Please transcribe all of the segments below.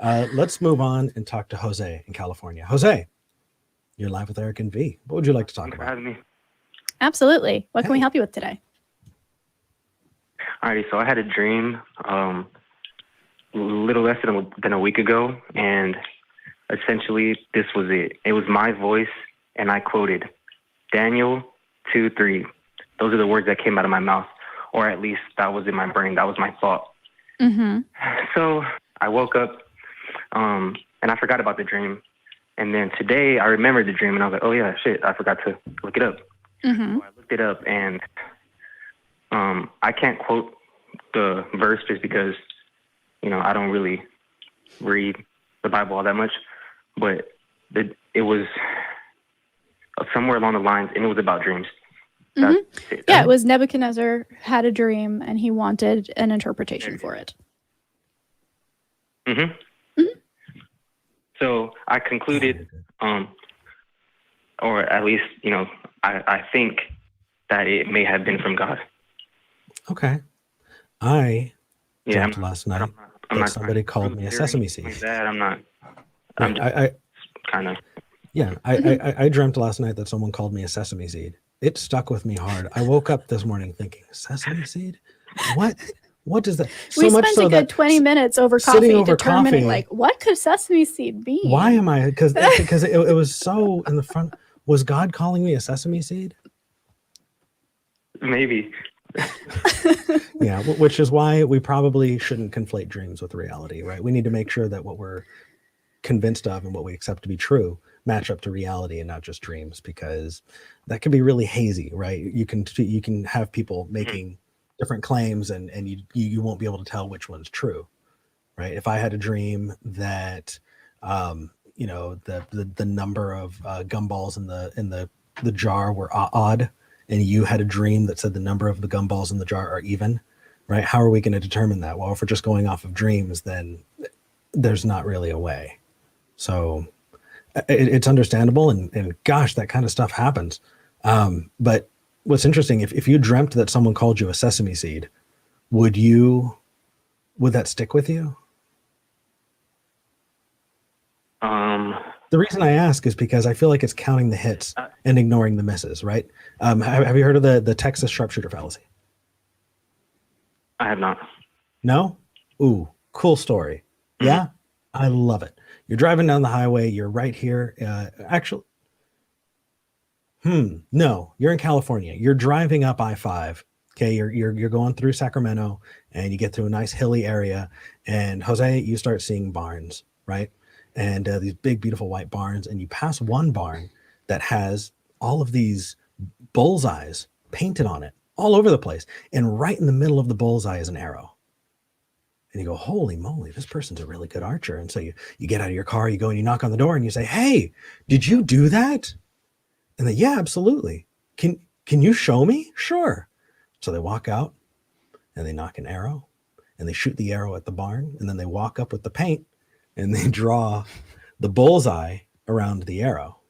Let's move on and talk to Jose in California. Jose, you're live with Eric and V. What would you like to talk Thanks about? for having me. Absolutely. What can we help you with today? Alrighty, so I had a dream a little less than a week ago, and essentially this was it. It was my voice, and I quoted Daniel 2:3. Those are the words that came out of my mouth, or at least that was in my brain. That was my thought. Mm-hmm. So I woke up, and I forgot about the dream. And then today I remembered the dream, and I was like, oh yeah, shit, I forgot to look it up. Mm-hmm. So I looked it up, and I can't quote the verse just because, I don't really read the Bible all that much. But it was somewhere along the lines, and it was about dreams. Mm-hmm. Yeah, it was Nebuchadnezzar had a dream, and he wanted an interpretation for it. Mm-hmm. Mm-hmm. So I concluded, or at least, I think that it may have been from God. Okay. I dreamt last night that somebody called me a sesame seed. I'm not. I kind of. Yeah, I dreamt last night that someone called me a sesame seed. It stuck with me hard. I woke up this morning thinking, sesame seed? What does that? So we spent a good 20 minutes over coffee determining, what could sesame seed be? Why am I? Because it was so in the front. Was God calling me a sesame seed? Maybe. Yeah, which is why we probably shouldn't conflate dreams with reality, right? We need to make sure that what we're convinced of and what we accept to be true match up to reality and not just dreams, because that can be really hazy, right? You can have people making different claims and you won't be able to tell which one's true, right? If I had a dream that the number of gumballs in the jar were odd, and you had a dream that said the number of the gumballs in the jar are even, right? How are we going to determine that? Well, if we're just going off of dreams, then there's not really a way. So it's understandable, and gosh, that kind of stuff happens. But what's interesting, if you dreamt that someone called you a sesame seed, would that stick with you? The reason I ask is because I feel like it's counting the hits and ignoring the misses, right? Have you heard of the Texas sharpshooter fallacy? I have not. No? Ooh, cool story. Yeah? I love it. You're driving down the highway. You're right here. No, you're in California. You're driving up I-5. Okay, you're going through Sacramento, and you get to a nice hilly area. And Jose, you start seeing barns, right? And these big, beautiful white barns. And you pass one barn that has all of these bullseyes painted on it all over the place. And right in the middle of the bullseye is an arrow. And you go, holy moly, this person's a really good archer. And so you get out of your car, you go and you knock on the door and you say, hey, did you do that? And they, yeah, absolutely. Can you show me? Sure. So they walk out and they knock an arrow and they shoot the arrow at the barn. And then they walk up with the paint and they draw the bullseye around the arrow.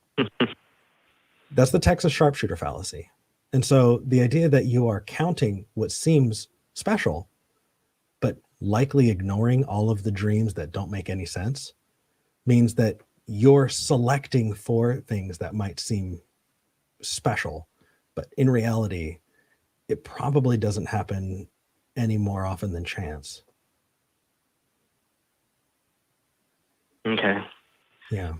That's the Texas sharpshooter fallacy. And so the idea that you are counting what seems special, but likely ignoring all of the dreams that don't make any sense, means that you're selecting for things that might seem special, but in reality, it probably doesn't happen any more often than chance. Okay. Yeah.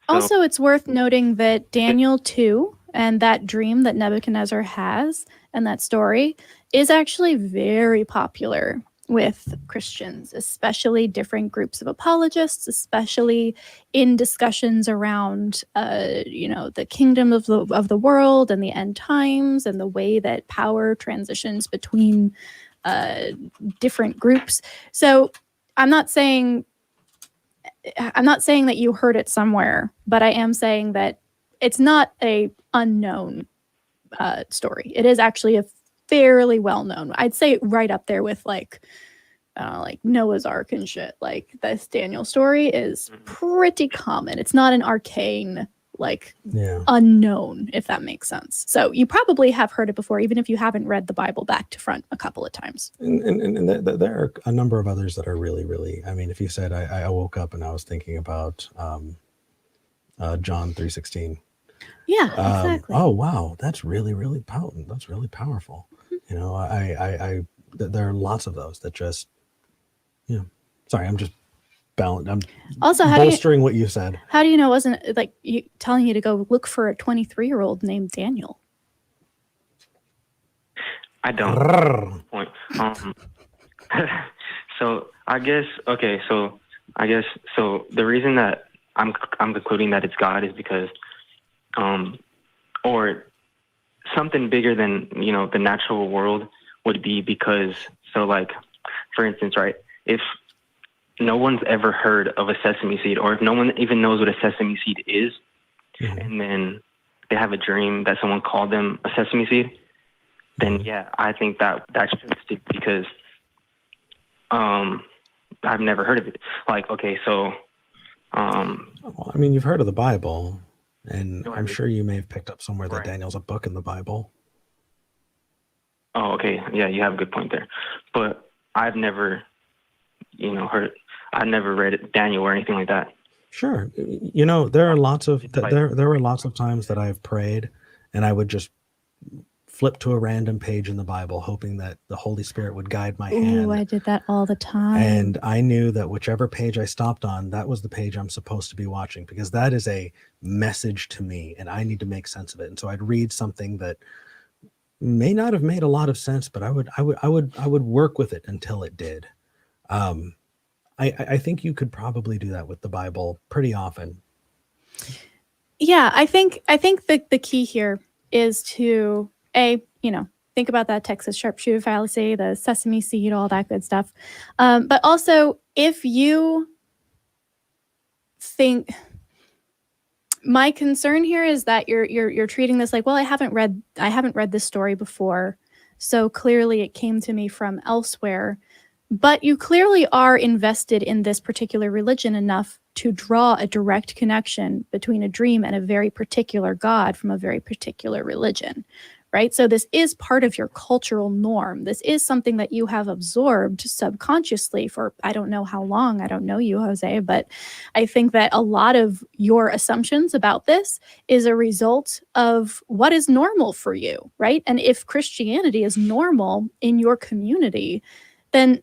Also, it's worth noting that Daniel 2 and that dream that Nebuchadnezzar has and that story is actually very popular with Christians, especially different groups of apologists, especially in discussions around, the kingdom of the world and the end times and the way that power transitions between different groups. So I'm not saying that you heard it somewhere, but I am saying that it's not a unknown story. It is actually a fairly well known. I'd say right up there with like Noah's Ark and shit. Like this Daniel story is pretty common. It's not an arcane like Yeah. unknown, if that makes sense. So you probably have heard it before, even if you haven't read the Bible back to front a couple of times. And there are a number of others that are really, really, I mean, if you said, I woke up and I was thinking about John 3:16. Yeah, exactly. Oh, wow. That's really, really potent. That's really powerful. You know, there are lots of those that just, you know, sorry, I'm just I'm Also, bolstering what you said. How do you know it wasn't like telling you to go look for a 23-year-old named Daniel? I don't. Point. So I guess so the reason that I'm concluding that it's God is because, or something bigger than the natural world would be because, so like, for instance, right, if no one's ever heard of a sesame seed, or if no one even knows what a sesame seed is, and then they have a dream that someone called them a sesame seed, then yeah, I think that's just because I've never heard of it. Like, okay, so well, I mean, you've heard of the Bible, and No, I I'm mean- sure you may have picked up somewhere that Right. Daniel's a book in the Bible. oh, okay, yeah, you have a good point there. But I've never, I've never read Daniel or anything like that. Sure. You know, there are lots of It's like- there were lots of times that I've prayed and I would just flip to a random page in the Bible hoping that the Holy Spirit would guide my hand. Ooh, I did that all the time. And I knew that whichever page I stopped on, that was the page I'm supposed to be watching, because that is a message to me and I need to make sense of it. And so I'd read something that may not have made a lot of sense, but I would work with it until it did. I think you could probably do that with the Bible pretty often. Yeah, I think the key here is to think about that Texas sharpshooter fallacy, the sesame seed, all that good stuff. But also, if you think, my concern here is that you're treating this like, well, I haven't read this story before, so clearly it came to me from elsewhere. But you clearly are invested in this particular religion enough to draw a direct connection between a dream and a very particular God from a very particular religion, right? So this is part of your cultural norm. This is something that you have absorbed subconsciously for, I don't know how long. I don't know you, Jose, but I think that a lot of your assumptions about this is a result of what is normal for you, right? And if Christianity is normal in your community, then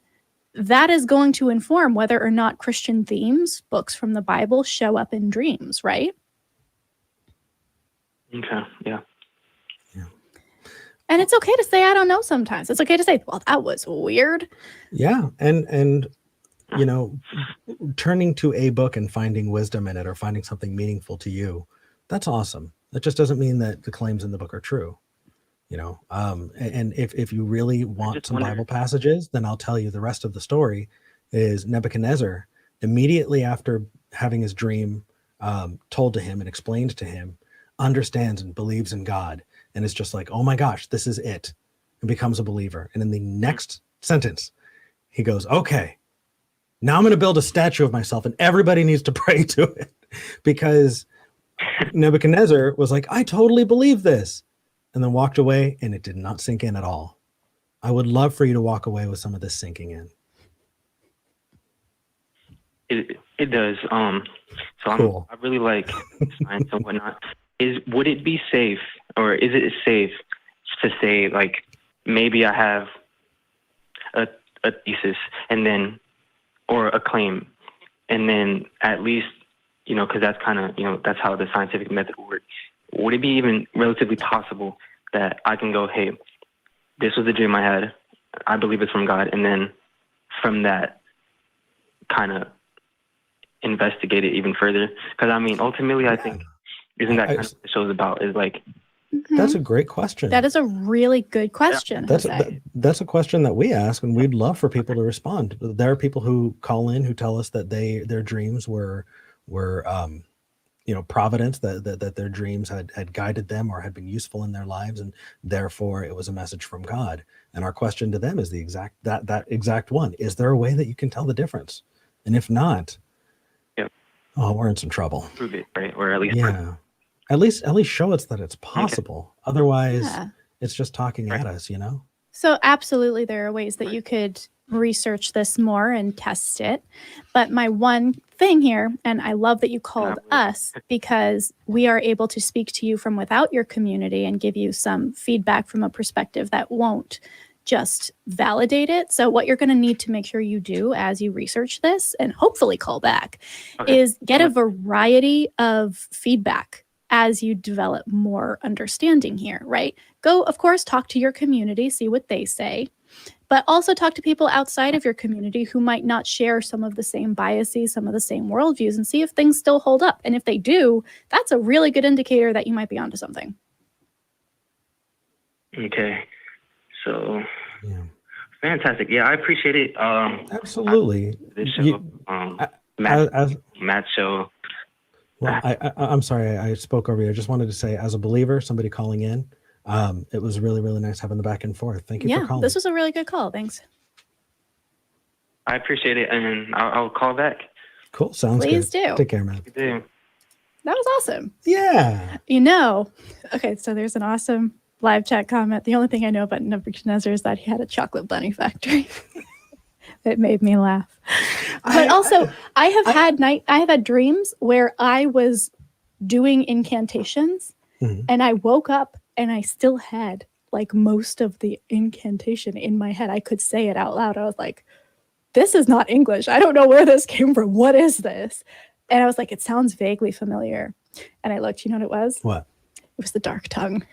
that is going to inform whether or not Christian themes, books from the Bible, show up in dreams, right? Okay, yeah. And it's okay to say, I don't know sometimes. It's okay to say, well, that was weird. Yeah. And turning to a book and finding wisdom in it or finding something meaningful to you, that's awesome. That just doesn't mean that the claims in the book are true. And if you really want some Bible passages, then I'll tell you the rest of the story is Nebuchadnezzar, immediately after having his dream told to him and explained to him, understands and believes in God and is just like, oh my gosh, this is it, and becomes a believer. And in the next sentence, he goes, okay, now I'm going to build a statue of myself and everybody needs to pray to it, because Nebuchadnezzar was like, I totally believe this. And then walked away, and it did not sink in at all. I would love for you to walk away with some of this sinking in. It does. So Cool. I really like science and whatnot. Would it be safe, or is it safe to say, like, maybe I have a thesis and then, or a claim, and then at least, because that's kind of, that's how the scientific method works. Would it be even relatively possible that I can go, hey, this was the dream I had, I believe it's from God, and then from that kind of investigate it even further? Because, I mean, ultimately, I think, isn't that kind of what the show's about, is like... That's a great question. That is a really good question. That's a question that we ask, and we'd love for people to respond. There are people who call in who tell us that their dreams were providence, that their dreams had guided them or had been useful in their lives, and therefore it was a message from God. And our question to them is that exact one. Is there a way that you can tell the difference? And if not, we're in some trouble. Prove it, right? Or at least At least show us that it's possible. Otherwise, Yeah. it's just talking at us, you know? So absolutely there are ways that you could research this more and test it. But my one thing here, and I love that you called us, because we are able to speak to you from without your community and give you some feedback from a perspective that won't just validate it. So what you're going to need to make sure you do as you research this and hopefully call back is get a variety of feedback as you develop more understanding here, right? Go, of course, talk to your community, see what they say, but also talk to people outside of your community who might not share some of the same biases, some of the same worldviews, and see if things still hold up. And if they do, that's a really good indicator that you might be onto something. Okay. So, Yeah. fantastic. Yeah, I appreciate it. Absolutely. This show, Matt's show. Well, I'm sorry I spoke over you. I just wanted to say, as a believer, somebody calling in, it was really, really nice having the back and forth. Thank you for calling. This was a really good call. Thanks. I appreciate it, and I'll call back. Cool. Sounds good. Please do. Take care, man. You do. That was awesome. Yeah. You know, okay, so there's an awesome live chat comment. The only thing I know about Nebuchadnezzar is that he had a chocolate bunny factory. It made me laugh. But also, I have had dreams where I was doing incantations and I woke up and I still had like most of the incantation in my head. I could say it out loud. I was like, this is not English. I don't know where this came from. What is this? And I was like, it sounds vaguely familiar. And I looked, you know what it was? What? It was the dark tongue.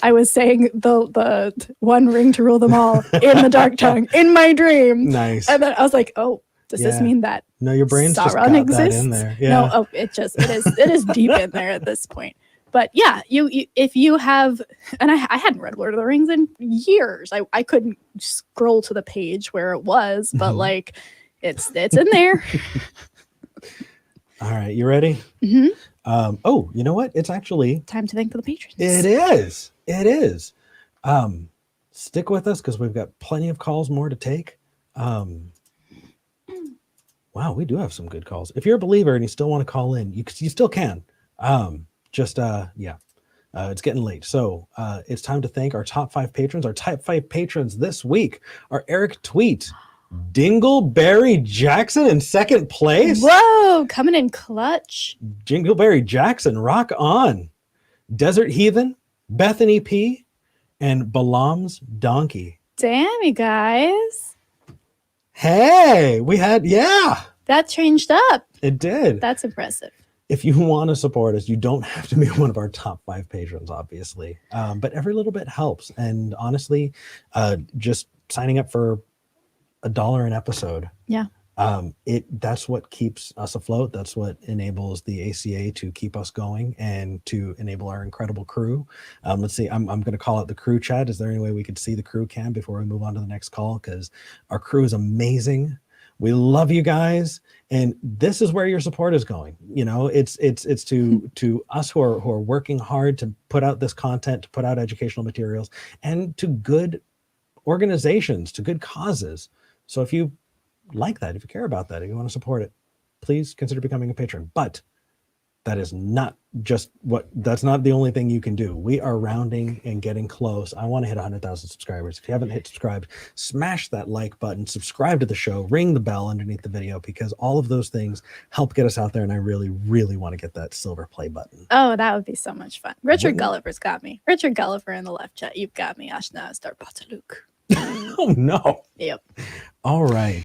I was saying the one ring to rule them all in the dark tongue in my dream. Nice. And then I was like, oh, does this mean that no, your brain's just got exists? that in there. Yeah. No, oh, it is deep in there at this point. But yeah, you if you have, and I hadn't read Lord of the Rings in years. I couldn't scroll to the page where it was, but like it's in there. All right, you ready? Mm-hmm. Oh, you know what? It's actually time to thank for the patrons. It is. It is. Stick with us because we've got plenty of calls more to take. Wow, we do have some good calls. If you're a believer and you still want to call in, you still can. It's getting late. So it's time to thank our top 5 patrons. Our top 5 patrons this week are Eric Tweet, Dingleberry Jackson in second place. Whoa, coming in clutch. Dingleberry Jackson, rock on. Desert Heathen, Bethany P, and Balaam's Donkey. Damn, you guys. Hey, we had, that changed up. It did. That's impressive. If you want to support us, you don't have to be one of our top 5 patrons, obviously. But every little bit helps. And honestly, just signing up for $1 an episode. Yeah. That's what keeps us afloat. That's what enables the ACA to keep us going and to enable our incredible crew. Let's see, I'm going to call out the crew chat. Is there any way we could see the crew cam before we move on to the next call? Because our crew is amazing. We love you guys. And this is where your support is going. You know, it's to us who are working hard to put out this content, to put out educational materials, and to good organizations, to good causes. So if you like that, if you care about that, if you want to support it, please consider becoming a patron. But that is not that's not the only thing you can do. We are rounding and getting close. I want to hit 100,000 subscribers. If you haven't hit subscribe, smash that like button, subscribe to the show, ring the bell underneath the video, because all of those things help get us out there. And I really, really want to get that silver play button. Oh, that would be so much fun. Richard Gulliver's got me. Richard Gulliver in the left chat. You've got me. Ashna Starpataluk. Oh no. Yep. All right.